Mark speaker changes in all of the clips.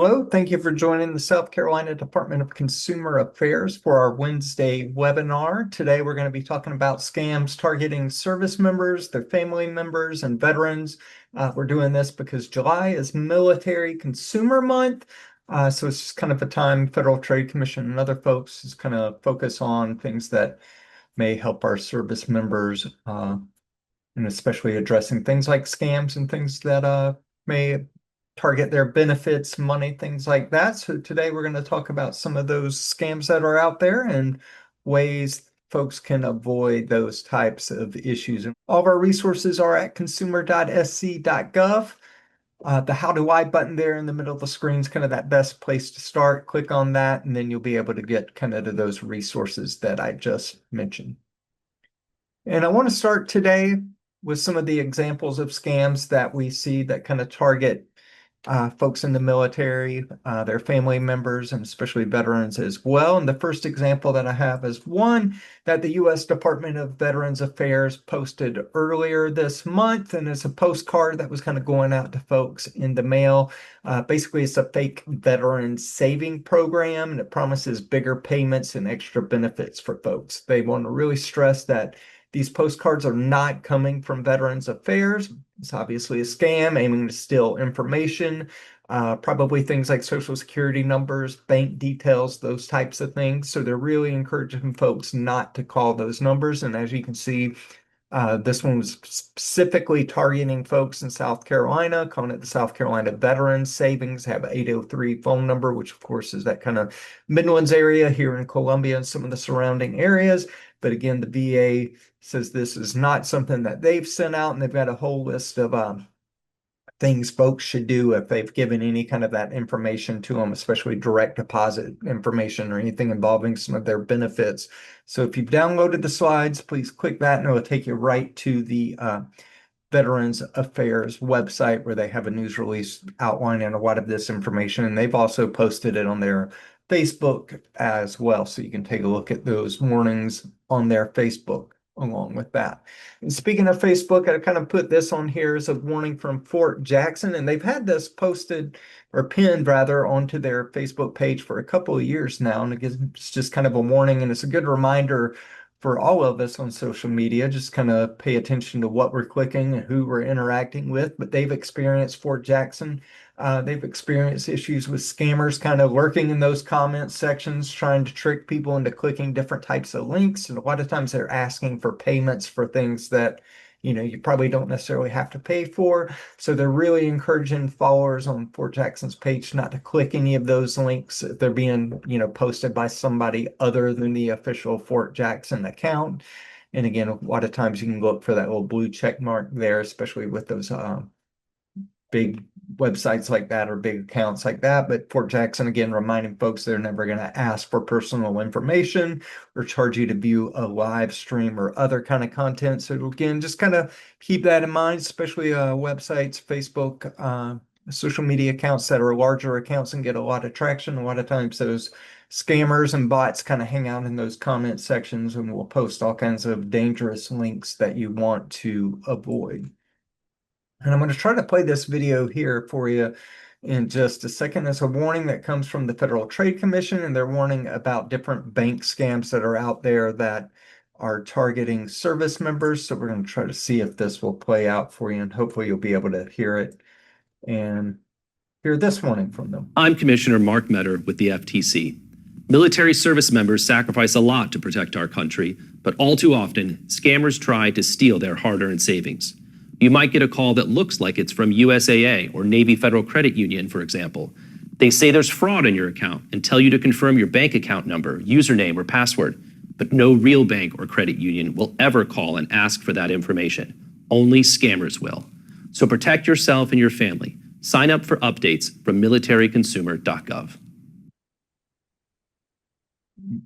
Speaker 1: Hello, thank you for joining the South Carolina Department of Consumer Affairs for our Wednesday webinar. Today, we're going to be talking about scams targeting service members, their family members, and veterans. We're doing this because July is Military Consumer Month. So it's just kind of a time Federal Trade Commission and other folks just kind of focus on things that may help our service members, and especially addressing things like scams and things that may target their benefits, money, things like that. So today we're going to talk about some of those scams that are out there and ways folks can avoid those types of issues. All of our resources are at consumer.sc.gov. The How Do I button there in the middle of the screen is kind of that best place to start. Click on that, and then you'll be able to get kind of to those resources that I just mentioned. And I want to start today with some of the examples of scams that we see that kind of target folks in the military, their family members, and especially veterans as well. And the first example that I have is one that the U.S. Department of Veterans Affairs posted earlier this month, and it's a postcard that was kind of going out to folks in the mail. Basically, it's a fake veteran saving program, and it promises bigger payments and extra benefits for folks. They want to really stress that these postcards are not coming from Veterans Affairs. It's obviously a scam aiming to steal information, probably things like Social Security numbers, bank details, those types of things. So they're really encouraging folks not to call those numbers. And as you can see, this one was specifically targeting folks in South Carolina, calling it the South Carolina Veterans Savings, have an 803 phone number, which of course is that kind of Midlands area here in Columbia and some of the surrounding areas. But again, the VA says this is not something that they've sent out, and they've got a whole list of things folks should do if they've given any kind of that information to them, especially direct deposit information or anything involving some of their benefits. So if you've downloaded the slides, please click that and it will take you right to the Veterans Affairs website where they have a news release outlining a lot of this information. And they've also posted it on their Facebook as well. So you can take a look at those warnings on their Facebook along with that. And speaking of Facebook, I kind of put this on here as a warning from Fort Jackson, and they've had this posted or pinned rather onto their Facebook page for a couple of years now. And it's just kind of a warning, and it's a good reminder for all of us on social media, just kind of pay attention to what we're clicking and who we're interacting with. But they've experienced Fort Jackson. They've experienced issues with scammers kind of lurking in those comment sections, trying to trick people into clicking different types of links. And a lot of times they're asking for payments for things that, you probably don't necessarily have to pay for. So they're really encouraging followers on Fort Jackson's page not to click any of those links if they're being, posted by somebody other than the official Fort Jackson account. And again, a lot of times you can look for that little blue check mark there, especially with those big websites like that or big accounts like that. But Fort Jackson, again, reminding folks they're never going to ask for personal information or charge you to view a live stream or other kind of content. So again, just kind of keep that in mind, especially websites, Facebook, social media accounts that are larger accounts and get a lot of traction. A lot of times those scammers and bots kind of hang out in those comment sections and will post all kinds of dangerous links that you want to avoid. And I'm going to try to play this video here for you in just a second. It's a warning that comes from the Federal Trade Commission, and they're warning about different bank scams that are out there that are targeting service members. So we're going to try to see if this will play out for you, and hopefully you'll be able to hear it and hear this warning from them.
Speaker 2: I'm Commissioner Mark Metter with the FTC. Military service members sacrifice a lot to protect our country, but all too often, scammers try to steal their hard-earned savings. You might get a call that looks like it's from USAA or Navy Federal Credit Union, for example. They say there's fraud in your account and tell you to confirm your bank account number, username, or password. But no real bank or credit union will ever call and ask for that information. Only scammers will. So protect yourself and your family. Sign up for updates from militaryconsumer.gov.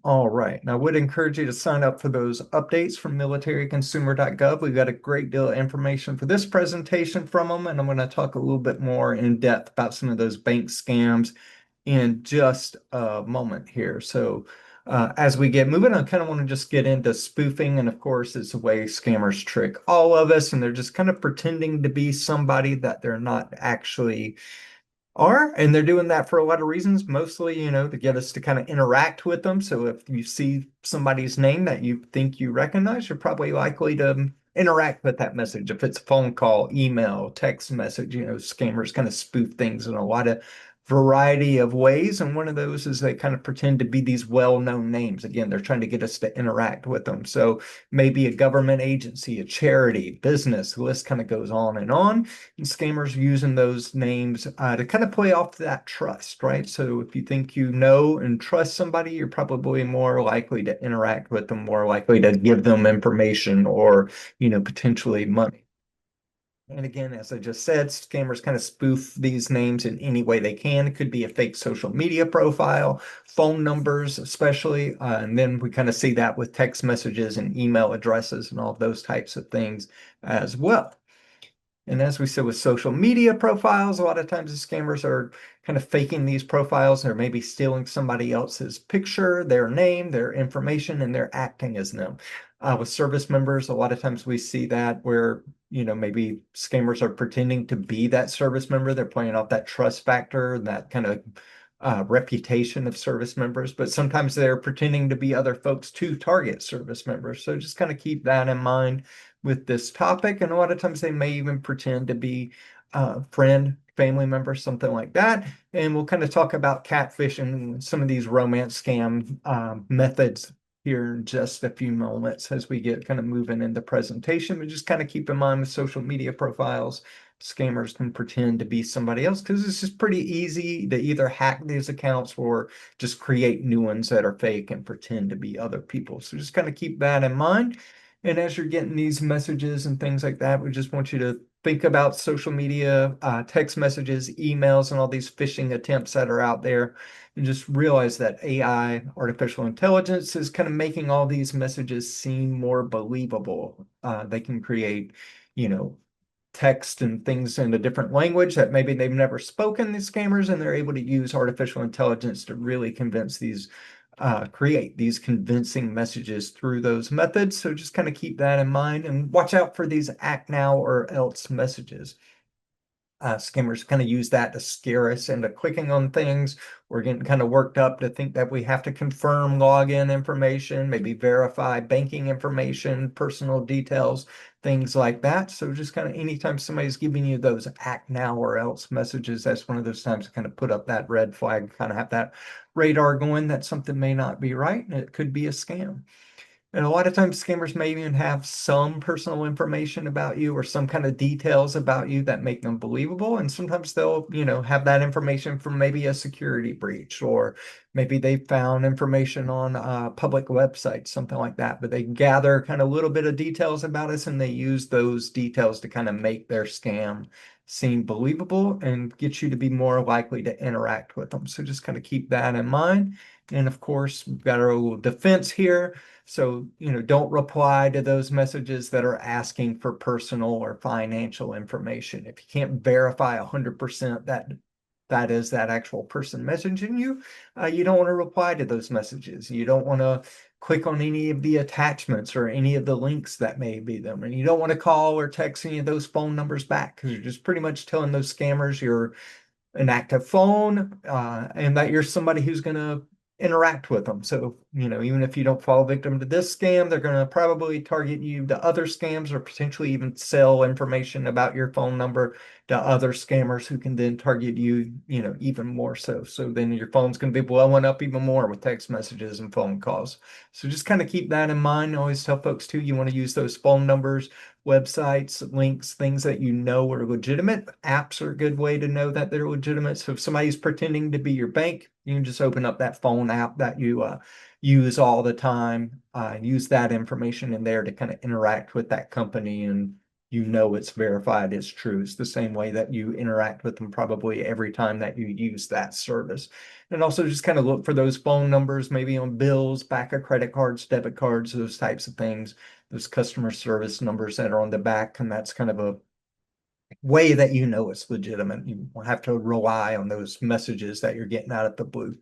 Speaker 1: All right. And I would encourage you to sign up for those updates from militaryconsumer.gov. We've got a great deal of information for this presentation from them, and I'm going to talk a little bit more in depth about some of those bank scams in just a moment here. So as we get moving, I kind of want to just get into spoofing. And of course, it's a way scammers trick all of us, and they're just kind of pretending to be somebody that they're not actually are, and they're doing that for a lot of reasons, mostly, to get us to kind of interact with them. So if you see somebody's name that you think you recognize, you're probably likely to interact with that message. If it's a phone call, email, text message, scammers kind of spoof things in a lot of variety of ways. And one of those is they kind of pretend to be these well-known names. Again, they're trying to get us to interact with them. So maybe a government agency, a charity, business, the list kind of goes on and on. And scammers using those names to kind of play off that trust, right? So if you think you know and trust somebody, you're probably more likely to interact with them, more likely to give them information or, potentially money. And again, as I just said, scammers kind of spoof these names in any way they can. It could be a fake social media profile, phone numbers, especially. And then we kind of see that with text messages and email addresses and all of those types of things as well. And as we said with social media profiles, a lot of times the scammers are kind of faking these profiles. They're maybe stealing somebody else's picture, their name, their information, and they're acting as them. With service members, a lot of times we see that where, maybe scammers are pretending to be that service member. They're playing off that trust factor, that kind of reputation of service members, but sometimes they're pretending to be other folks to target service members. So just kind of keep that in mind with this topic. And a lot of times they may even pretend to be a friend, family member, something like that. And we'll kind of talk about catfishing and some of these romance scam methods here in just a few moments as we get kind of moving in the presentation. But just kind of keep in mind with social media profiles, scammers can pretend to be somebody else because it's just pretty easy to either hack these accounts or just create new ones that are fake and pretend to be other people. So just kind of keep that in mind. And as you're getting these messages and things like that, we just want you to think about social media, text messages, emails, and all these phishing attempts that are out there. And just realize that AI, artificial intelligence, is kind of making all these messages seem more believable. They can create, you know, text and things in a different language that maybe they've never spoken, these scammers, and they're able to use artificial intelligence to really create these convincing messages through those methods. So just kind of keep that in mind and watch out for these act now or else messages. Scammers kind of use that to scare us into clicking on things. We're getting kind of worked up to think that we have to confirm login information, maybe verify banking information, personal details, things like that. So just kind of anytime somebody's giving you those act now or else messages, that's one of those times to kind of put up that red flag, kind of have that radar going that something may not be right and it could be a scam. And a lot of times scammers may even have some personal information about you or some kind of details about you that make them believable. And sometimes they'll, have that information from maybe a security breach or maybe they found information on a public website, something like that. But they gather kind of a little bit of details about us and they use those details to kind of make their scam seem believable and get you to be more likely to interact with them. So just kind of keep that in mind. And of course, we've got our little defense here. So, don't reply to those messages that are asking for personal or financial information. If you can't verify 100% that is that actual person messaging you, you don't want to reply to those messages. You don't want to click on any of the attachments or any of the links that may be them. And you don't want to call or text any of those phone numbers back because you're just pretty much telling those scammers you're an active phone and that you're somebody who's going to interact with them. So, even if you don't fall victim to this scam, they're going to probably target you to other scams or potentially even sell information about your phone number to other scammers who can then target you, even more so. So then your phone's going to be blowing up even more with text messages and phone calls. So just kind of keep that in mind. I always tell folks too, you want to use those phone numbers, websites, links, things that you know are legitimate. Apps are a good way to know that they're legitimate. So if somebody's pretending to be your bank, you can just open up that phone app that you use all the time, use that information in there to kind of interact with that company and it's verified, it's true. It's the same way that you interact with them probably every time that you use that service. And also just kind of look for those phone numbers, maybe on bills, back of credit cards, debit cards, those types of things, those customer service numbers that are on the back. And that's kind of a way that it's legitimate. You won't have to rely on those messages that you're getting out of the blue.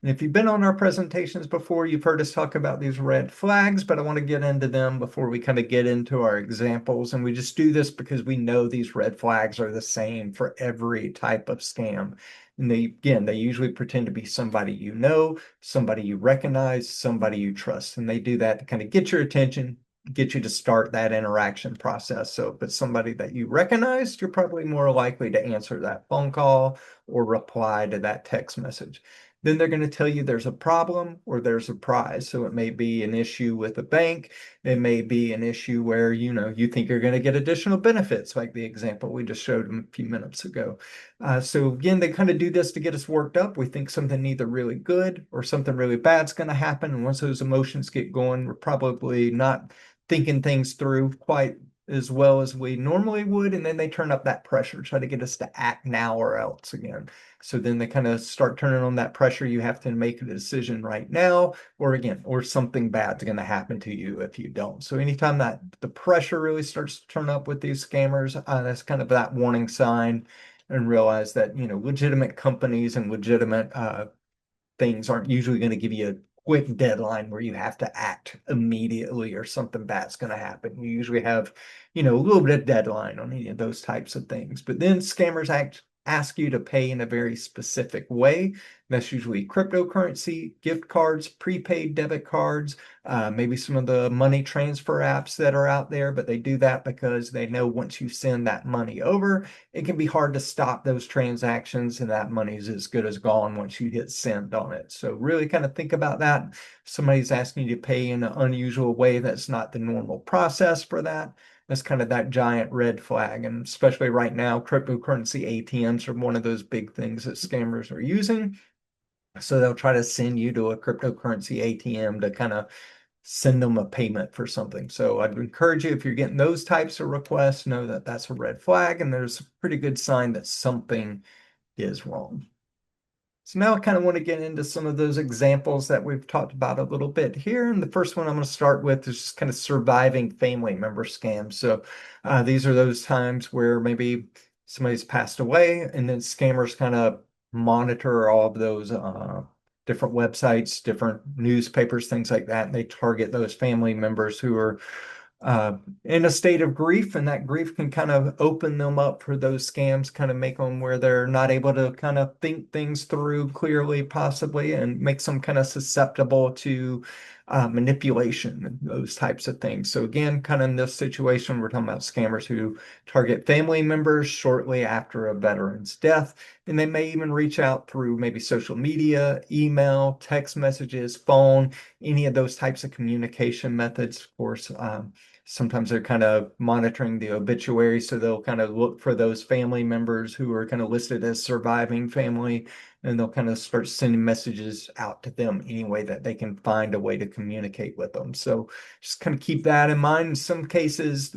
Speaker 1: And if you've been on our presentations before, you've heard us talk about these red flags, but I want to get into them before we kind of get into our examples. And we just do this because we know these red flags are the same for every type of scam. And they usually pretend to be somebody you know, somebody you recognize, somebody you trust. And they do that to kind of get your attention, get you to start that interaction process. So if it's somebody that you recognize, you're probably more likely to answer that phone call or reply to that text message. Then they're going to tell you there's a problem or there's a prize. So it may be an issue with a bank. It may be an issue where, you think you're going to get additional benefits, like the example we just showed them a few minutes ago. So again, they kind of do this to get us worked up. We think something either really good or something really bad's going to happen. And once those emotions get going, we're probably not thinking things through quite as well as we normally would. And then they turn up that pressure, try to get us to act now or else again. So then they kind of start turning on that pressure. You have to make a decision right now, or something bad's going to happen to you if you don't. So anytime that the pressure really starts to turn up with these scammers, that's kind of that warning sign, and realize that, legitimate companies and legitimate things aren't usually going to give you a quick deadline where you have to act immediately or something bad's going to happen. You usually have, a little bit of deadline on any of those types of things. But then scammers ask you to pay in a very specific way. That's usually cryptocurrency, gift cards, prepaid debit cards, maybe some of the money transfer apps that are out there, but they do that because they know once you send that money over, it can be hard to stop those transactions, and that money is as good as gone once you hit send on it. So really kind of think about that. If somebody's asking you to pay in an unusual way, that's not the normal process for that. That's kind of that giant red flag. And especially right now, cryptocurrency ATMs are one of those big things that scammers are using. So they'll try to send you to a cryptocurrency ATM to kind of send them a payment for something. So I'd encourage you, if you're getting those types of requests, know that that's a red flag and there's a pretty good sign that something is wrong. So now I kind of want to get into some of those examples that we've talked about a little bit here. And the first one I'm going to start with is just kind of surviving family member scams. So these are those times where maybe somebody's passed away and then scammers kind of monitor all of those different websites, different newspapers, things like that. And they target those family members who are in a state of grief, and that grief can kind of open them up for those scams, kind of make them where they're not able to kind of think things through clearly, possibly, and makes them kind of susceptible to manipulation and those types of things. So again, kind of in this situation, we're talking about scammers who target family members shortly after a veteran's death, and they may even reach out through maybe social media, email, text messages, phone, any of those types of communication methods. Of course, sometimes they're kind of monitoring the obituary, so they'll kind of look for those family members who are kind of listed as surviving family, and they'll kind of start sending messages out to them any way that they can find a way to communicate with them. So just kind of keep that in mind. In some cases,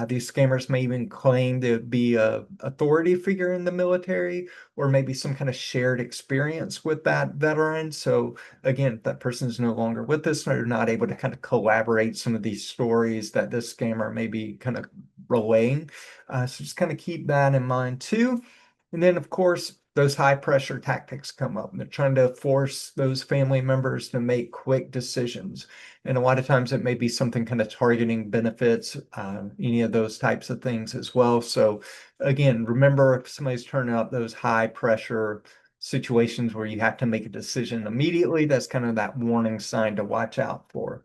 Speaker 1: these scammers may even claim to be a authority figure in the military, or maybe some kind of shared experience with that veteran. So again, if that person is no longer with us, they're not able to kind of collaborate some of these stories that this scammer may be kind of relaying. So just kind of keep that in mind too. And then, of course, those high pressure tactics come up. They're trying to force those family members to make quick decisions. And a lot of times it may be something kind of targeting benefits, any of those types of things as well. So again, remember, if somebody's turning up those high pressure situations where you have to make a decision immediately, that's kind of that warning sign to watch out for.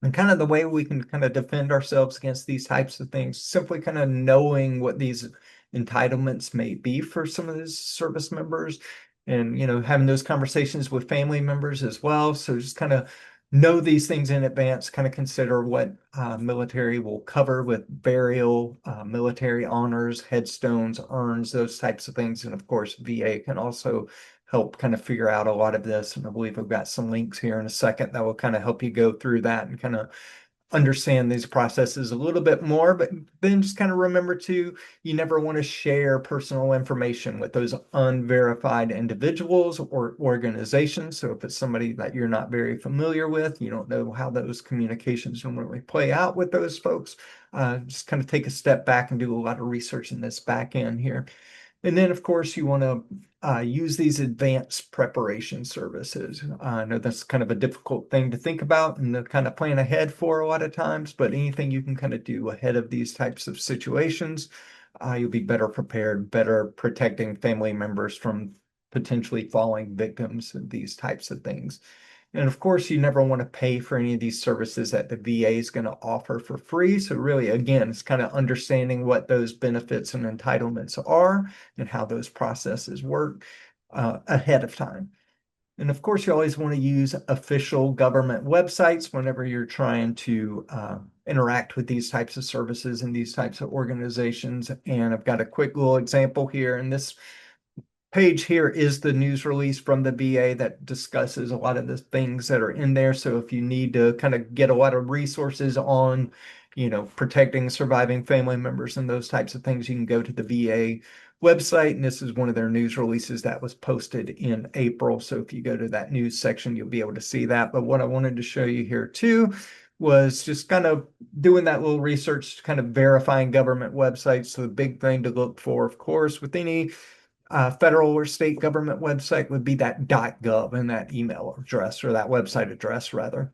Speaker 1: And kind of the way we can kind of defend ourselves against these types of things, simply kind of knowing what these entitlements may be for some of these service members, and having those conversations with family members as well. So just kind of know these things in advance, kind of consider what military will cover with burial, military honors, headstones, urns, those types of things. And of course, VA can also help kind of figure out a lot of this. And I believe I've got some links here in a second that will kind of help you go through that and kind of understand these processes a little bit more. But then just kind of remember too, you never want to share personal information with those unverified individuals or organizations. So if it's somebody that you're not very familiar with, you don't know how those communications normally play out with those folks, just kind of take a step back and do a lot of research in this back end here. And then, of course, you want to use these advanced preparation services. I know that's kind of a difficult thing to think about and to kind of plan ahead for a lot of times, but anything you can kind of do ahead of these types of situations, you'll be better prepared, better protecting family members from potentially falling victims of these types of things. And of course, you never want to pay for any of these services that the VA is going to offer for free. So really, again, it's kind of understanding what those benefits and entitlements are and how those processes work ahead of time. And of course, you always want to use official government websites whenever you're trying to interact with these types of services and these types of organizations. And I've got a quick little example here. And this page here is the news release from the VA that discusses a lot of the things that are in there. So if you need to kind of get a lot of resources on, protecting surviving family members and those types of things, you can go to the VA website. And this is one of their news releases that was posted in April. So if you go to that news section, you'll be able to see that. But what I wanted to show you here too was just kind of doing that little research, kind of verifying government websites. So the big thing to look for, of course, with any federal or state government website would be that .gov and that email address, or that website address rather.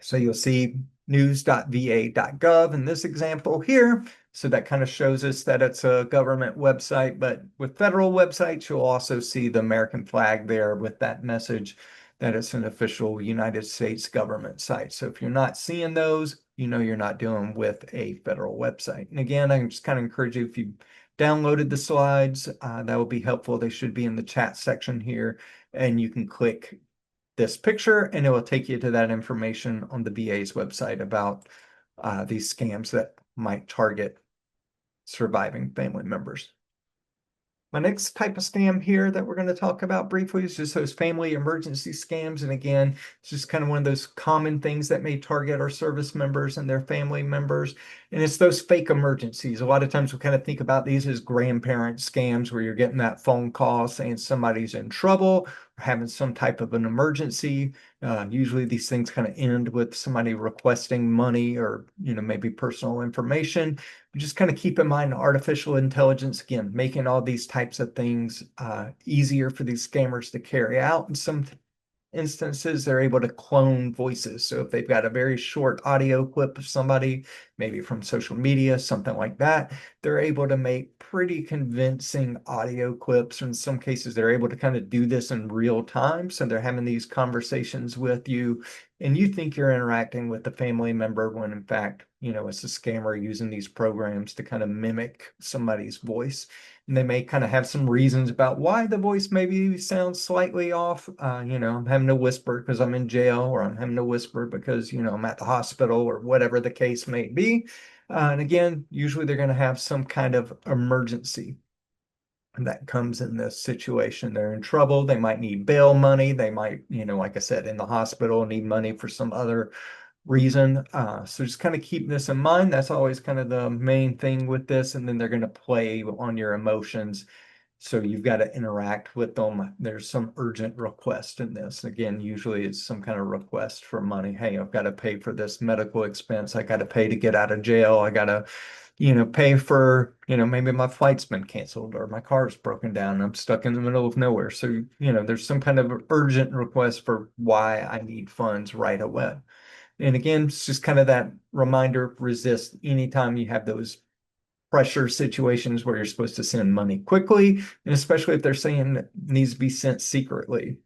Speaker 1: So you'll see news.va.gov in this example here. So that kind of shows us that it's a government website, but with federal websites, you'll also see the American flag there with that message that it's an official United States government site. So if you're not seeing those, you're not dealing with a federal website. And again, I just kind of encourage you, if you downloaded the slides, that will be helpful. They should be in the chat section here, and you can click this picture and it will take you to that information on the VA's website about these scams that might target surviving family members. My next type of scam here that we're going to talk about briefly is just those family emergency scams. And again, it's just kind of one of those common things that may target our service members and their family members. And it's those fake emergencies. A lot of times we kind of think about these as grandparent scams where you're getting that phone call saying somebody's in trouble or having some type of an emergency. Usually these things kind of end with somebody requesting money or, maybe personal information. Just kind of keep in mind artificial intelligence, again, making all these types of things easier for these scammers to carry out. In some instances, they're able to clone voices. So if they've got a very short audio clip of somebody, maybe from social media, something like that, they're able to make pretty convincing audio clips. In some cases, they're able to kind of do this in real time. So they're having these conversations with you, and you think you're interacting with the family member when in fact, it's a scammer using these programs to kind of mimic somebody's voice. And they may kind of have some reasons about why the voice maybe sounds slightly off. I'm having to whisper because I'm in jail, or I'm having to whisper because, I'm at the hospital, or whatever the case may be. And again, usually they're going to have some kind of emergency that comes in this situation. They're in trouble. They might need bail money. They might, like I said, in the hospital, need money for some other reason. So just kind of keep this in mind. That's always kind of the main thing with this. And then they're going to play on your emotions. So you've got to interact with them. There's some urgent request in this. Again, usually it's some kind of request for money. Hey, I've got to pay for this medical expense. I got to pay to get out of jail. I got to, pay for, maybe my flight's been canceled or my car's broken down and I'm stuck in the middle of nowhere. So, there's some kind of urgent request for why I need funds right away. And again, it's just kind of that reminder, resist anytime you have those pressure situations where you're supposed to send money quickly, and especially if they're saying it needs to be sent secretly.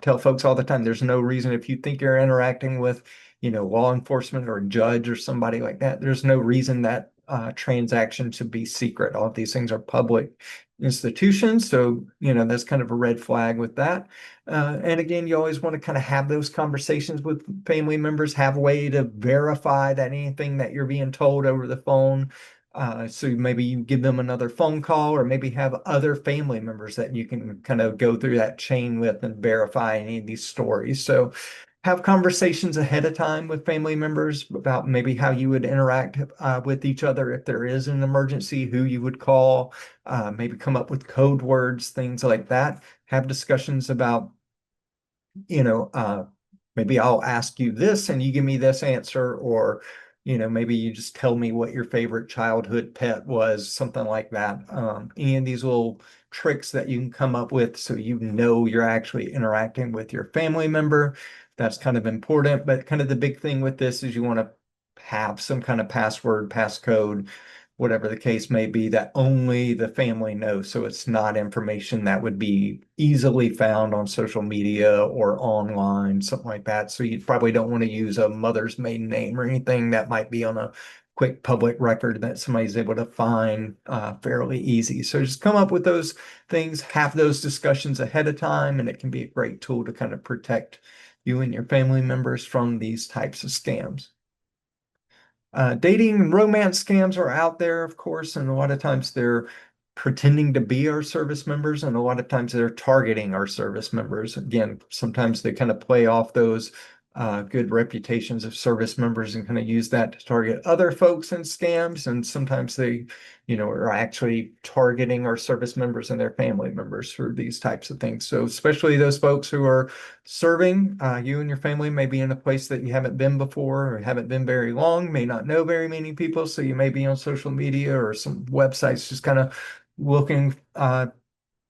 Speaker 1: Tell folks all the time, there's no reason if you think you're interacting with, law enforcement or a judge or somebody like that, there's no reason that transaction should be secret. All of these things are public institutions. So, that's kind of a red flag with that. And again, you always want to kind of have those conversations with family members, have a way to verify that anything that you're being told over the phone. So maybe you give them another phone call, or maybe have other family members that you can kind of go through that chain with and verify any of these stories. So have conversations ahead of time with family members about maybe how you would interact with each other if there is an emergency, who you would call, maybe come up with code words, things like that. Have discussions about, maybe I'll ask you this and you give me this answer, or maybe you just tell me what your favorite childhood pet was, something like that. Any of these little tricks that you can come up with so you're actually interacting with your family member. That's kind of important. But kind of the big thing with this is you want to have some kind of password, passcode, whatever the case may be, that only the family knows. So it's not information that would be easily found on social media or online, something like that. So you probably don't want to use a mother's maiden name or anything that might be on a quick public record that somebody's able to find fairly easy. So just come up with those things, have those discussions ahead of time, and it can be a great tool to kind of protect you and your family members from these types of scams. Dating and romance scams are out there, of course, and a lot of times they're pretending to be our service members, and a lot of times they're targeting our service members. Again, sometimes they kind of play off those good reputations of service members and kind of use that to target other folks in scams. And sometimes they, are actually targeting our service members and their family members for these types of things. So especially those folks who are serving, you and your family may be in a place that you haven't been before or haven't been very long, may not know very many people. So you may be on social media or some websites just kind of looking to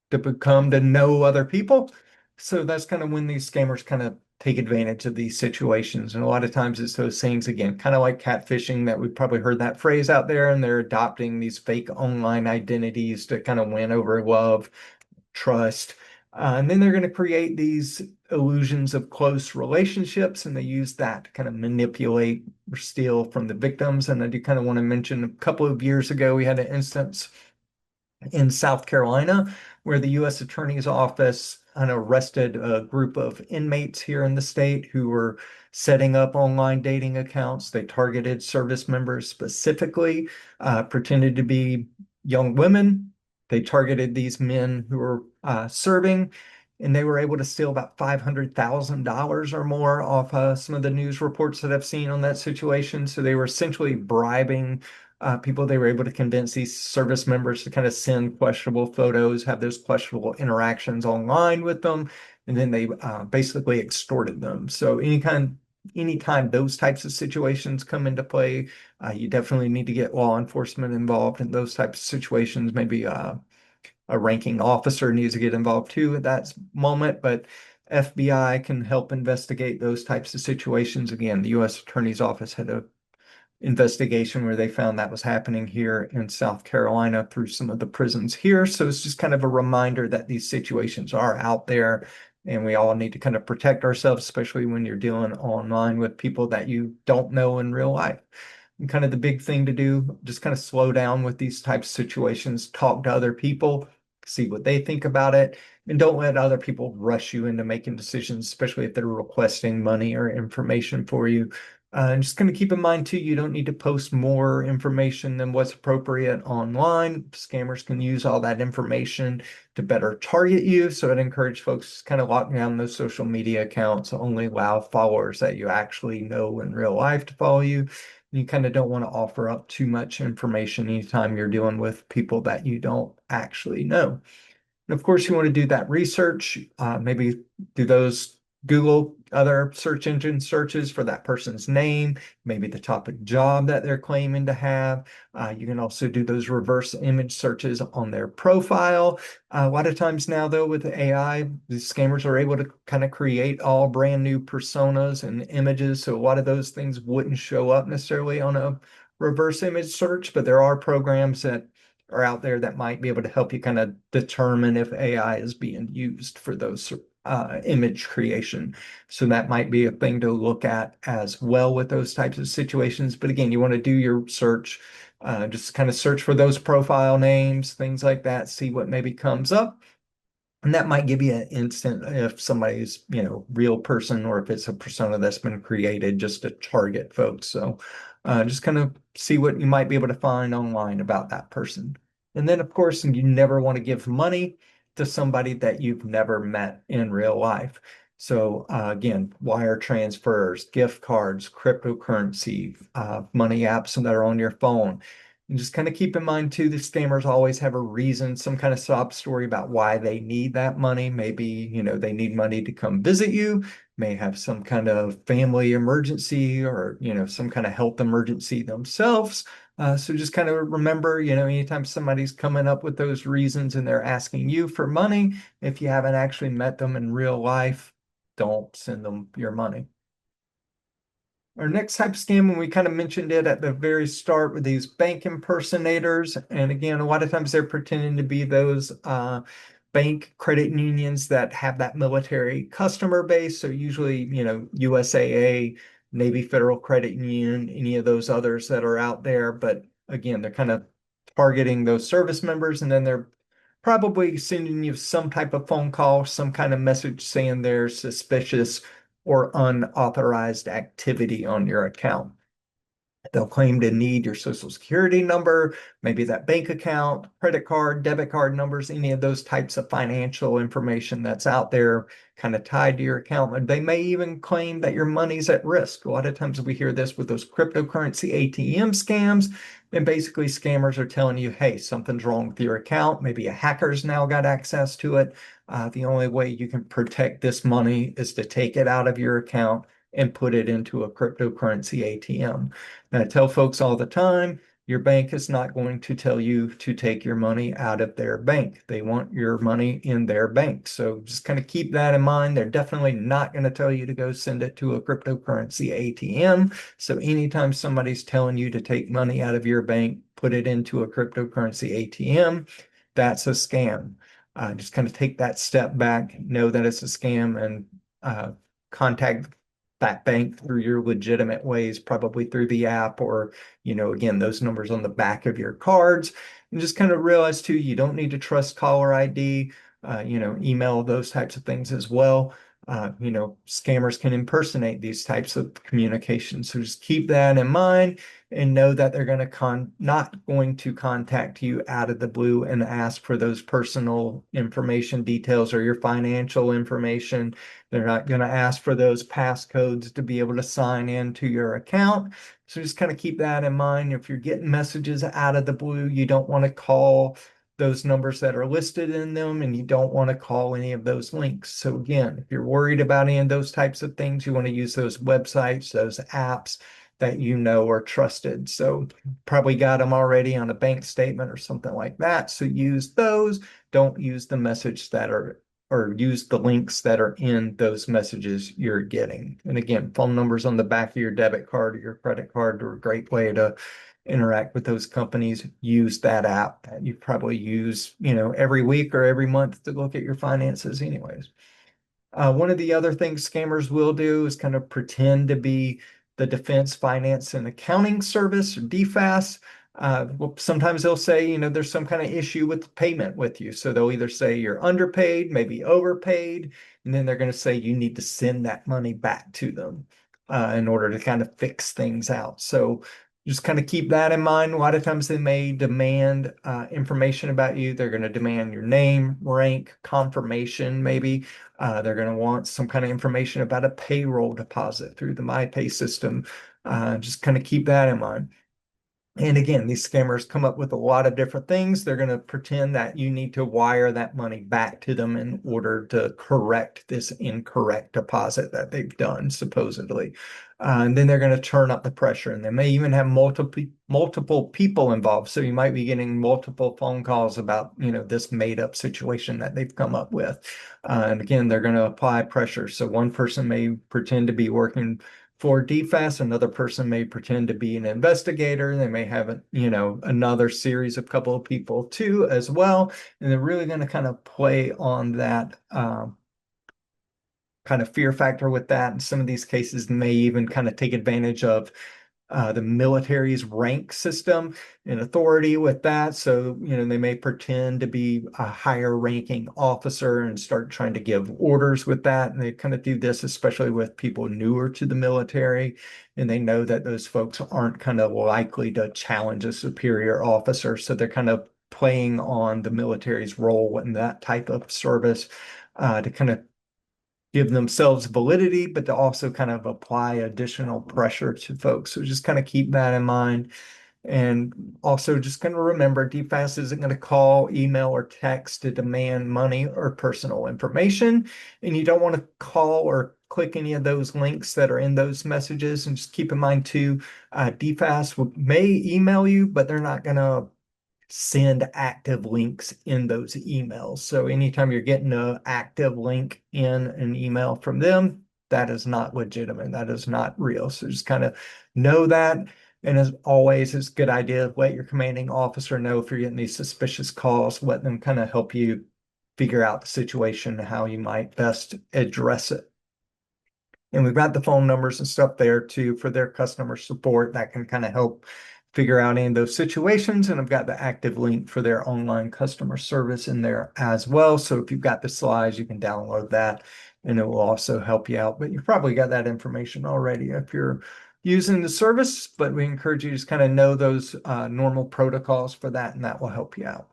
Speaker 1: know other people. So that's kind of when these scammers kind of take advantage of these situations. And a lot of times it's those things, again, kind of like catfishing, that we've probably heard that phrase out there, and they're adopting these fake online identities to kind of win over love, trust. And then they're going to create these illusions of close relationships, and they use that to kind of manipulate or steal from the victims. And I do kind of want to mention, a couple of years ago, we had an instance in South Carolina, where the U.S. Attorney's Office arrested a group of inmates here in the state who were setting up online dating accounts. They targeted service members specifically, pretended to be young women. They targeted these men who were serving, and they were able to steal about $500,000 or more off some of the news reports that I've seen on that situation. So they were essentially bribing people. They were able to convince these service members to kind of send questionable photos, have those questionable interactions online with them, and then they basically extorted them. So anytime those types of situations come into play, you definitely need to get law enforcement involved in those types of situations. Maybe a ranking officer needs to get involved too at that moment, but FBI can help investigate those types of situations. Again, the U.S. Attorney's Office had a investigation where they found that was happening here in South Carolina through some of the prisons here. So it's just kind of a reminder that these situations are out there, and we all need to kind of protect ourselves, especially when you're dealing online with people that you don't know in real life. And kind of the big thing to do, just kind of slow down with these types of situations, talk to other people, see what they think about it, and don't let other people rush you into making decisions, especially if they're requesting money or information for you. And just kind of keep in mind too, you don't need to post more information than what's appropriate online. Scammers can use all that information to better target you. So I'd encourage folks to kind of lock down those social media accounts, only allow followers that you actually know in real life to follow you. You kind of don't want to offer up too much information anytime you're dealing with people that you don't actually know. And of course, you want to do that research, maybe do those Google other search engine searches for that person's name, maybe the type of job that they're claiming to have. You can also do those reverse image searches on their profile. A lot of times now, though, with AI, the scammers are able to kind of create all brand new personas and images. So a lot of those things wouldn't show up necessarily on a reverse image search, but there are programs that are out there that might be able to help you kind of determine if AI is being used for those image creation. So that might be a thing to look at as well with those types of situations. But again, you want to do your search, just kind of search for those profile names, things like that, see what maybe comes up. And that might give you an instant if somebody's, real person, or if it's a persona that's been created just to target folks. So just kind of see what you might be able to find online about that person. And then, of course, you never want to give money to somebody that you've never met in real life. So again, wire transfers, gift cards, cryptocurrency, money apps that are on your phone. And just kind of keep in mind too, the scammers always have a reason, some kind of sob story about why they need that money. Maybe, they need money to come visit you, may have some kind of family emergency or, some kind of health emergency themselves. So just kind of remember, anytime somebody's coming up with those reasons and they're asking you for money, if you haven't actually met them in real life, don't send them your money. Our next type of scam, and we kind of mentioned it at the very start with these bank impersonators. And again, a lot of times they're pretending to be those bank credit unions that have that military customer base. So usually, USAA, Navy Federal Credit Union, any of those others that are out there. But again, they're kind of targeting those service members, and then they're probably sending you some type of phone call, some kind of message saying they're suspicious or unauthorized activity on your account. They'll claim to need your social security number, maybe that bank account, credit card, debit card numbers, any of those types of financial information that's out there kind of tied to your account. And they may even claim that your money's at risk. A lot of times we hear this with those cryptocurrency ATM scams. And basically, scammers are telling you, hey, something's wrong with your account. Maybe a hacker's now got access to it. The only way you can protect this money is to take it out of your account and put it into a cryptocurrency ATM. And I tell folks all the time, your bank is not going to tell you to take your money out of their bank. They want your money in their bank. So just kind of keep that in mind. They're definitely not going to tell you to go send it to a cryptocurrency ATM. So anytime somebody's telling you to take money out of your bank, put it into a cryptocurrency ATM, that's a scam. Just kind of take that step back, know that it's a scam, and contact that bank through your legitimate ways, probably through the app or, again, those numbers on the back of your cards. And just kind of realize too, you don't need to trust caller ID, email, those types of things as well. Scammers can impersonate these types of communications. So just keep that in mind and know that they're going to not going to contact you out of the blue and ask for those personal information details or your financial information. They're not going to ask for those passcodes to be able to sign into your account. So just kind of keep that in mind. If you're getting messages out of the blue, you don't want to call those numbers that are listed in them, and you don't want to call any of those links. So again, if you're worried about any of those types of things, you want to use those websites, those apps that you know are trusted. So probably got them already on a bank statement or something like that. So use those. Don't use the message that are or use the links that are in those messages you're getting. And again, phone numbers on the back of your debit card or your credit card are a great way to interact with those companies. Use that app that you probably use, every week or every month to look at your finances anyways. One of the other things scammers will do is kind of pretend to be the Defense Finance and Accounting Service, or DFAS. Well, sometimes they'll say, there's some kind of issue with the payment with you. So they'll either say you're underpaid, maybe overpaid, and then they're going to say you need to send that money back to them in order to kind of fix things out. So just kind of keep that in mind. A lot of times they may demand information about you. They're going to demand your name, rank, confirmation, maybe. They're going to want some kind of information about a payroll deposit through the MyPay system. Just kind of keep that in mind. And again, these scammers come up with a lot of different things. They're going to pretend that you need to wire that money back to them in order to correct this incorrect deposit that they've done, supposedly. And then they're going to turn up the pressure, and they may even have multiple people involved. So you might be getting multiple phone calls about, this made up situation that they've come up with. And again, they're going to apply pressure. So one person may pretend to be working for DFAS, another person may pretend to be an investigator. They may have, another series of couple of people too as well. And they're really going to kind of play on that kind of fear factor with that. And some of these cases may even kind of take advantage of the military's rank system and authority with that. So, they may pretend to be a higher ranking officer and start trying to give orders with that. And they kind of do this, especially with people newer to the military. And they know that those folks aren't kind of likely to challenge a superior officer. So they're kind of playing on the military's role in that type of service to kind of give themselves validity, but to also kind of apply additional pressure to folks. So just kind of keep that in mind. And also just kind of remember DFAS isn't going to call, email, or text to demand money or personal information. And you don't want to call or click any of those links that are in those messages. And just keep in mind too, may email you, but they're not going to send active links in those emails. So anytime you're getting an active link in an email from them, that is not legitimate. That is not real. So just kind of know that. And as always, it's a good idea to let your commanding officer know if you're getting these suspicious calls, let them kind of help you figure out the situation and how you might best address it. And we've got the phone numbers and stuff there too for their customer support that can kind of help figure out any of those situations. And I've got the active link for their online customer service in there as well. So if you've got the slides, you can download that and it will also help you out. But you've probably got that information already if you're using the service, but we encourage you to just kind of know those normal protocols for that, and that will help you out.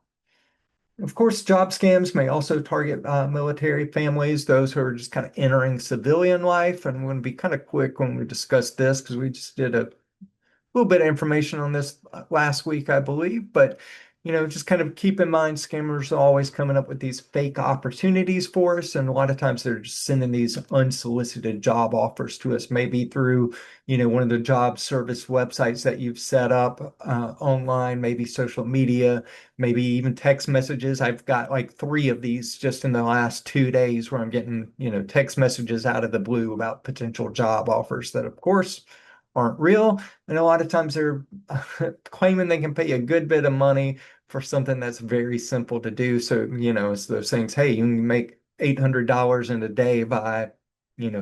Speaker 1: Of course, job scams may also target military families, those who are just kind of entering civilian life. And I'm going to be kind of quick when we discuss this because we just did a little bit of information on this last week, I believe. But, just kind of keep in mind scammers are always coming up with these fake opportunities for us. And a lot of times they're just sending these unsolicited job offers to us, maybe through, one of the job service websites that you've set up online, maybe social media, maybe even text messages. I've got like 3 of these just in the last 2 days where I'm getting, text messages out of the blue about potential job offers that, of course, aren't real. And a lot of times they're claiming they can pay a good bit of money for something that's very simple to do. So, it's those things, hey, you can make $800 in a day by,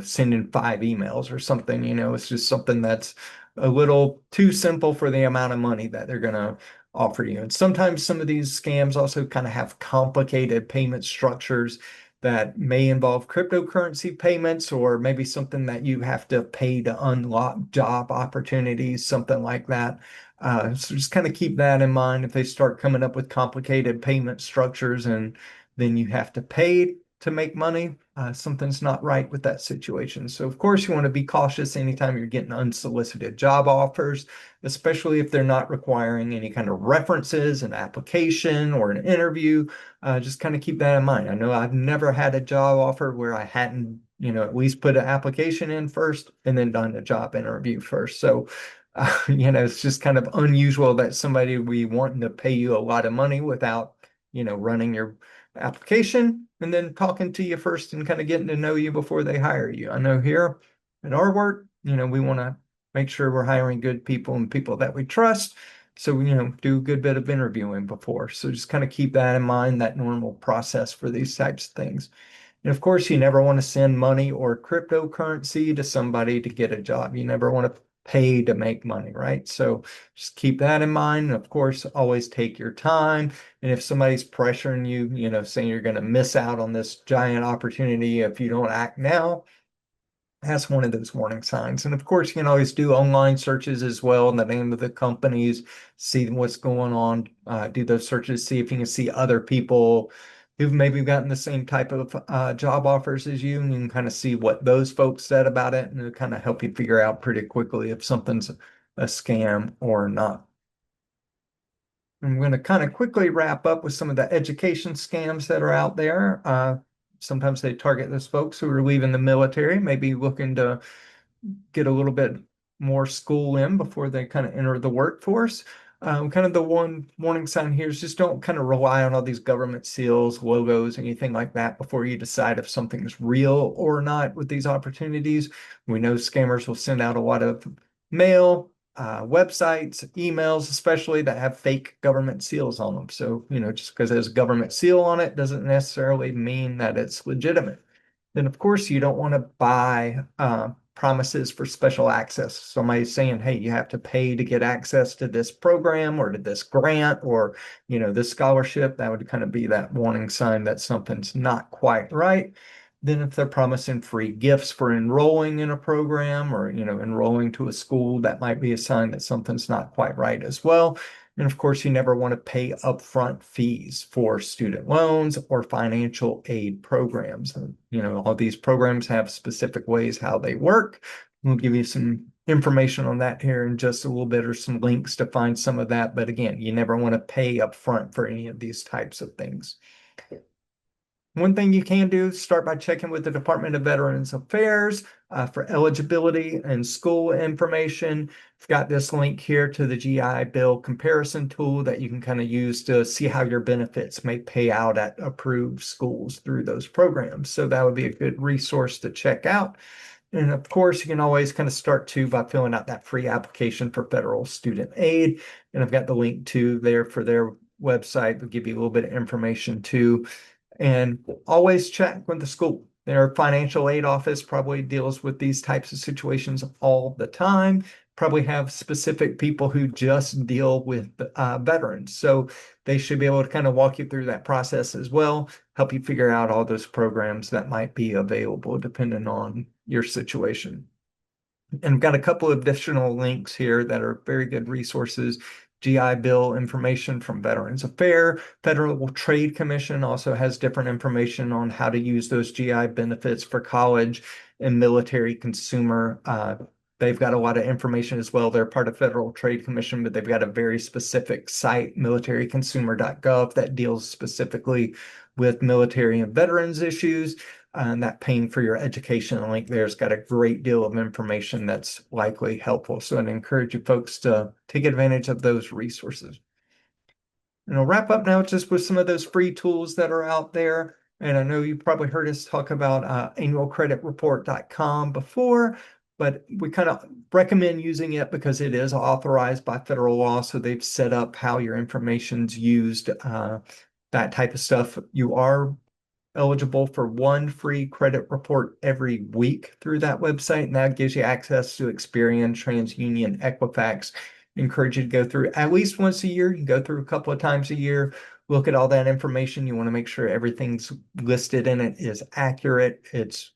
Speaker 1: sending 5 emails or something. It's just something that's a little too simple for the amount of money that they're going to offer you. And sometimes some of these scams also kind of have complicated payment structures that may involve cryptocurrency payments or maybe something that you have to pay to unlock job opportunities, something like that. So just kind of keep that in mind if they start coming up with complicated payment structures and then you have to pay to make money. Something's not right with that situation. So, of course, you want to be cautious anytime you're getting unsolicited job offers, especially if they're not requiring any kind of references, an application, or an interview. Just kind of keep that in mind. I know I've never had a job offer where I hadn't, at least put an application in first and then done a job interview first. So, it's just kind of unusual that somebody would be wanting to pay you a lot of money without, running your application and then talking to you first and kind of getting to know you before they hire you. I know here at our work, we want to make sure we're hiring good people and people that we trust. So, do a good bit of interviewing before. So just kind of keep that in mind, that normal process for these types of things. And of course, you never want to send money or cryptocurrency to somebody to get a job. You never want to pay to make money, right? So just keep that in mind. And of course, always take your time. And if somebody's pressuring you, saying you're going to miss out on this giant opportunity if you don't act now, that's one of those warning signs. And of course, you can always do online searches as well, the name of the companies, see what's going on, do those searches, see if you can see other people who've maybe gotten the same type of job offers as you, and you can kind of see what those folks said about it, and it'll kind of help you figure out pretty quickly if something's a scam or not. I'm going to kind of quickly wrap up with some of the education scams that are out there. Sometimes they target those folks who are leaving the military, maybe looking to get a little bit more school in before they kind of enter the workforce. Kind of the one warning sign here is just don't kind of rely on all these government seals, logos, anything like that before you decide if something's real or not with these opportunities. We know scammers will send out a lot of mail, websites, emails, especially that have fake government seals on them. So, just because there's a government seal on it doesn't necessarily mean that it's legitimate. Then, of course, you don't want to buy promises for special access. Somebody's saying, hey, you have to pay to get access to this program or to this grant or, this scholarship. That would kind of be that warning sign that something's not quite right. Then if they're promising free gifts for enrolling in a program or, enrolling to a school, that might be a sign that something's not quite right as well. And of course, you never want to pay upfront fees for student loans or financial aid programs. And, all these programs have specific ways how they work. We'll give you some information on that here in just a little bit, or some links to find some of that. But again, you never want to pay up front for any of these types of things. One thing you can do is start by checking with the Department of Veterans Affairs for eligibility and school information. I've got this link here to the GI Bill comparison tool that you can kind of use to see how your benefits may pay out at approved schools through those programs. So that would be a good resource to check out. And of course, you can always kind of start too by filling out that free application for federal student aid. And I've got the link to there for their website. They'll give you a little bit of information too. And always check with the school. Their financial aid office probably deals with these types of situations all the time. Probably have specific people who just deal with veterans. So they should be able to kind of walk you through that process as well, help you figure out all those programs that might be available depending on your situation. And I've got a couple of additional links here that are very good resources. GI Bill information from Veterans Affairs. Federal Trade Commission also has different information on how to use those GI benefits for college and military consumer. They've got a lot of information as well. They're part of Federal Trade Commission, but they've got a very specific site, militaryconsumer.gov, that deals specifically with military and veterans issues. And that paying for your education link there's got a great deal of information that's likely helpful. So I'd encourage you folks to take advantage of those resources. And I'll wrap up now just with some of those free tools that are out there. And I know you probably heard us talk about annualcreditreport.com before, but we kind of recommend using it because it is authorized by federal law. So they've set up how your information's used, that type of stuff. You are eligible for one free credit report every week through that website, and that gives you access to Experian, TransUnion, Equifax. Encourage you to go through at least once a year. You can go through a couple of times a year, look at all that information. You want to make sure everything's listed in it is accurate. It's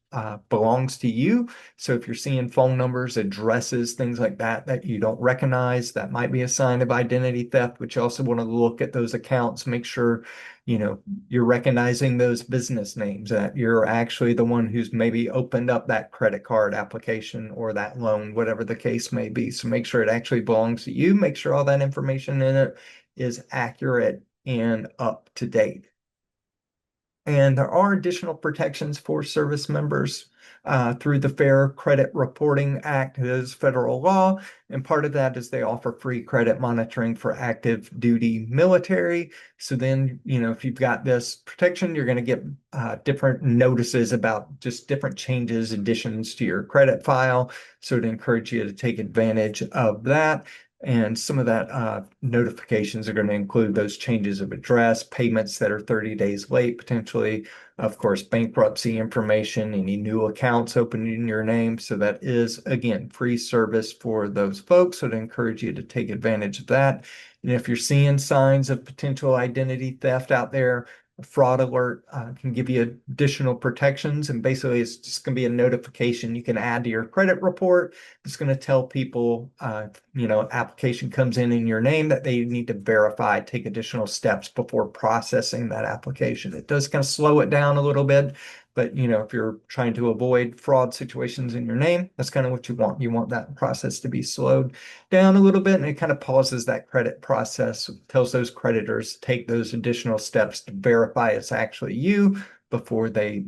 Speaker 1: belongs to you. So if you're seeing phone numbers, addresses, things like that that you don't recognize, that might be a sign of identity theft. But you also want to look at those accounts, make sure you're recognizing those business names, that you're actually the one who's maybe opened up that credit card application or that loan, whatever the case may be. So make sure it actually belongs to you. Make sure all that information in it is accurate and up to date. And there are additional protections for service members through the Fair Credit Reporting Act. It is federal law. And part of that is they offer free credit monitoring for active duty military. So then, if you've got this protection, you're going to get different notices about just different changes, additions to your credit file. So to encourage you to take advantage of that. And some of that notifications are going to include those changes of address, payments that are 30 days late, potentially, of course, bankruptcy information, any new accounts opened in your name. So that is, again, free service for those folks. So to encourage you to take advantage of that. And if you're seeing signs of potential identity theft out there, a fraud alert can give you additional protections. And basically, it's just going to be a notification you can add to your credit report. It's going to tell people, application comes in your name, that they need to verify, take additional steps before processing that application. It does kind of slow it down a little bit. But, if you're trying to avoid fraud situations in your name, that's kind of what you want. You want that process to be slowed down a little bit, and it kind of pauses that credit process, tells those creditors to take those additional steps to verify it's actually you before they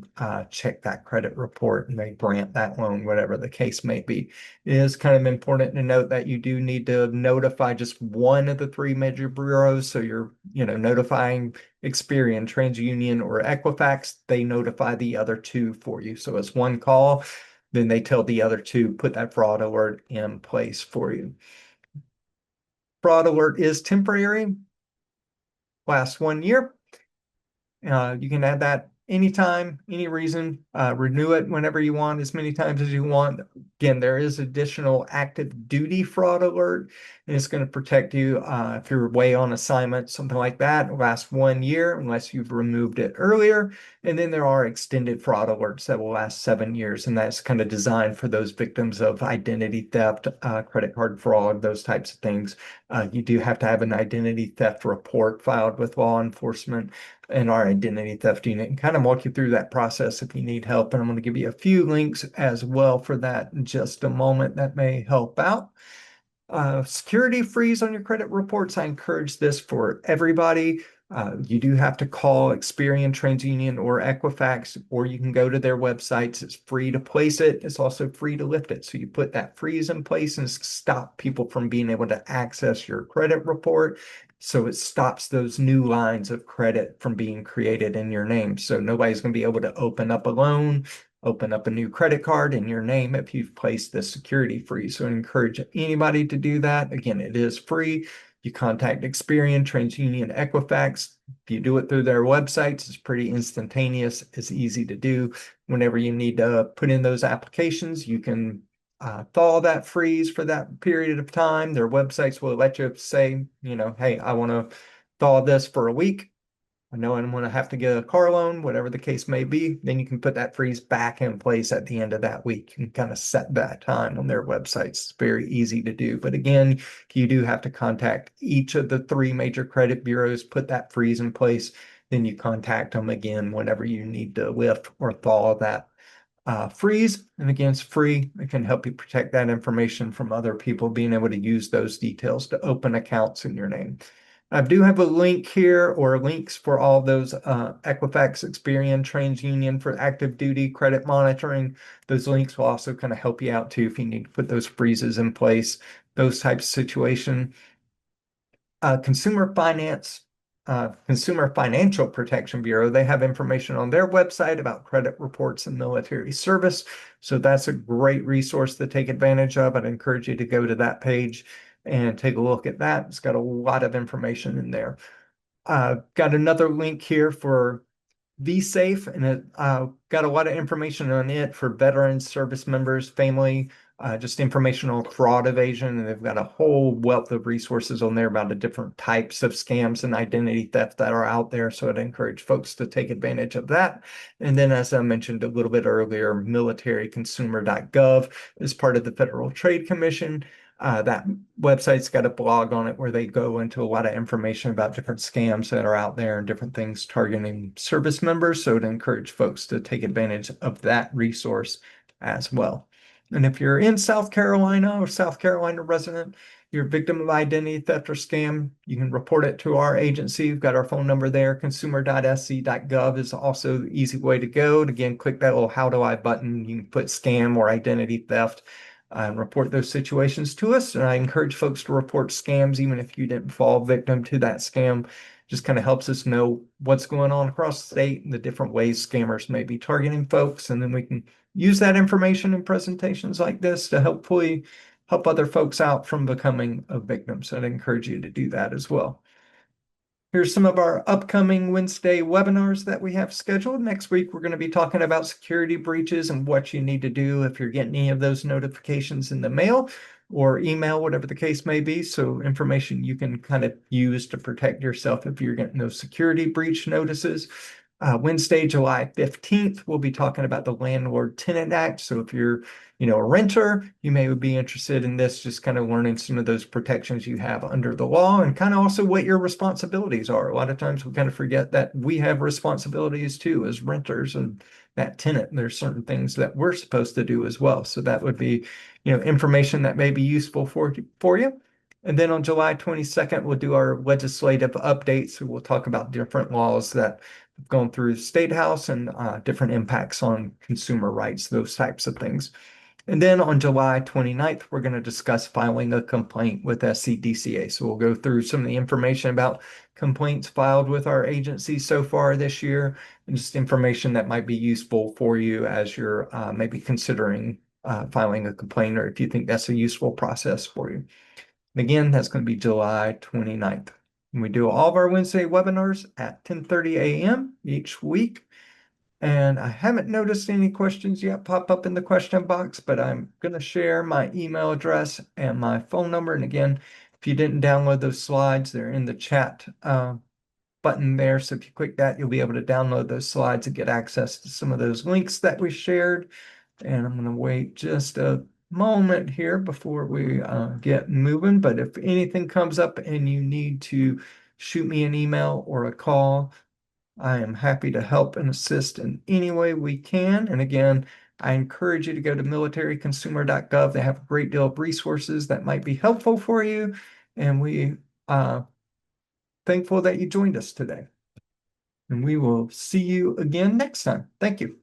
Speaker 1: check that credit report and they grant that loan, whatever the case may be. It is kind of important to note that you do need to notify just one of the three major bureaus. So you're, notifying Experian, TransUnion, or Equifax. They notify the other two for you. So it's one call, then they tell the other two, put that fraud alert in place for you. Fraud alert is temporary, lasts 1 year. You can add that anytime, any reason, renew it whenever you want, as many times as you want. Again, there is additional active duty fraud alert, and it's going to protect you if you're away on assignment, something like that. It lasts 1 year unless you've removed it earlier. And then there are extended fraud alerts that will last 7 years, and that's kind of designed for those victims of identity theft, credit card fraud, those types of things. You do have to have an identity theft report filed with law enforcement. in our identity theft unit and kind of walk you through that process if you need help. And I'm going to give you a few links as well for that in just a moment that may help out. Security freeze on your credit reports. I encourage this for everybody. You do have to call Experian, TransUnion, or Equifax, or you can go to their websites. It's free to place it. It's also free to lift it. So you put that freeze in place and stop people from being able to access your credit report. So it stops those new lines of credit from being created in your name. So nobody's going to be able to open up a loan, open up a new credit card in your name if you've placed the security freeze. So I encourage anybody to do that. Again, it is free. You contact Experian, TransUnion, Equifax. If you do it through their websites, it's pretty instantaneous. It's easy to do. Whenever you need to put in those applications, you can thaw that freeze for that period of time. Their websites will let you say, hey, I want to thaw this for a week. I know I'm going to have to get a car loan, whatever the case may be. Then you can put that freeze back in place at the end of that week. You can kind of set that time on their websites. It's very easy to do. But again, you do have to contact each of the three major credit bureaus, put that freeze in place. Then you contact them again whenever you need to lift or thaw that freeze. And again, it's free. It can help you protect that information from other people being able to use those details to open accounts in your name. I do have a link here or links for all those Equifax, Experian, TransUnion for active duty credit monitoring. Those links will also kind of help you out too if you need to put those freezes in place, those types of situation. Consumer Financial Protection Bureau, they have information on their website about credit reports and military service. So that's a great resource to take advantage of. I'd encourage you to go to that page and take a look at that. It's got a lot of information in there. Got another link here for VSafe, and it got a lot of information on it for veterans, service members, family, just information on fraud evasion. And they've got a whole wealth of resources on there about the different types of scams and identity theft that are out there. So I'd encourage folks to take advantage of that. And then, as I mentioned a little bit earlier, militaryconsumer.gov is part of the Federal Trade Commission. That website's got a blog on it where they go into a lot of information about different scams that are out there and different things targeting service members. So to encourage folks to take advantage of that resource as well. And if you're in South Carolina or South Carolina resident, you're a victim of identity theft or scam, you can report it to our agency. We've got our phone number there. Consumer.sc.gov is also the easy way to go. And again, click that little how do I button. You can put scam or identity theft and report those situations to us. And I encourage folks to report scams, even if you didn't fall victim to that scam. Just kind of helps us know what's going on across the state and the different ways scammers may be targeting folks. And then we can use that information in presentations like this to hopefully help other folks out from becoming a victim. So I'd encourage you to do that as well. Here's some of our upcoming Wednesday webinars that we have scheduled. Next week, we're going to be talking about security breaches and what you need to do if you're getting any of those notifications in the mail or email, whatever the case may be. So information you can kind of use to protect yourself if you're getting those security breach notices. Wednesday, July 15th, we'll be talking about the Landlord-Tenant Act. So if you're, a renter, you may be interested in this, just kind of learning some of those protections you have under the law and kind of also what your responsibilities are. A lot of times we kind of forget that we have responsibilities too as renters and that tenant. There's certain things that we're supposed to do as well. So that would be, information that may be useful for you. And then on July 22nd, we'll do our legislative updates. So we'll talk about different laws that have gone through the State House and different impacts on consumer rights, those types of things. And then on July 29th, we're going to discuss filing a complaint with SCDCA. So we'll go through some of the information about complaints filed with our agency so far this year, and just information that might be useful for you as you're maybe considering filing a complaint, or if you think that's a useful process for you. And again, that's going to be July 29th. And we do all of our Wednesday webinars at 10:30 a.m. each week. And I haven't noticed any questions yet pop up in the question box, but I'm going to share my email address and my phone number. And again, if you didn't download those slides, they're in the chat button there. So if you click that, you'll be able to download those slides and get access to some of those links that we shared. And I'm going to wait just a moment here before we get moving. But if anything comes up and you need to shoot me an email or a call, I am happy to help and assist in any way we can. And again, I encourage you to go to militaryconsumer.gov. They have a great deal of resources that might be helpful for you. And we thankful that you joined us today. And we will see you again next time. Thank you.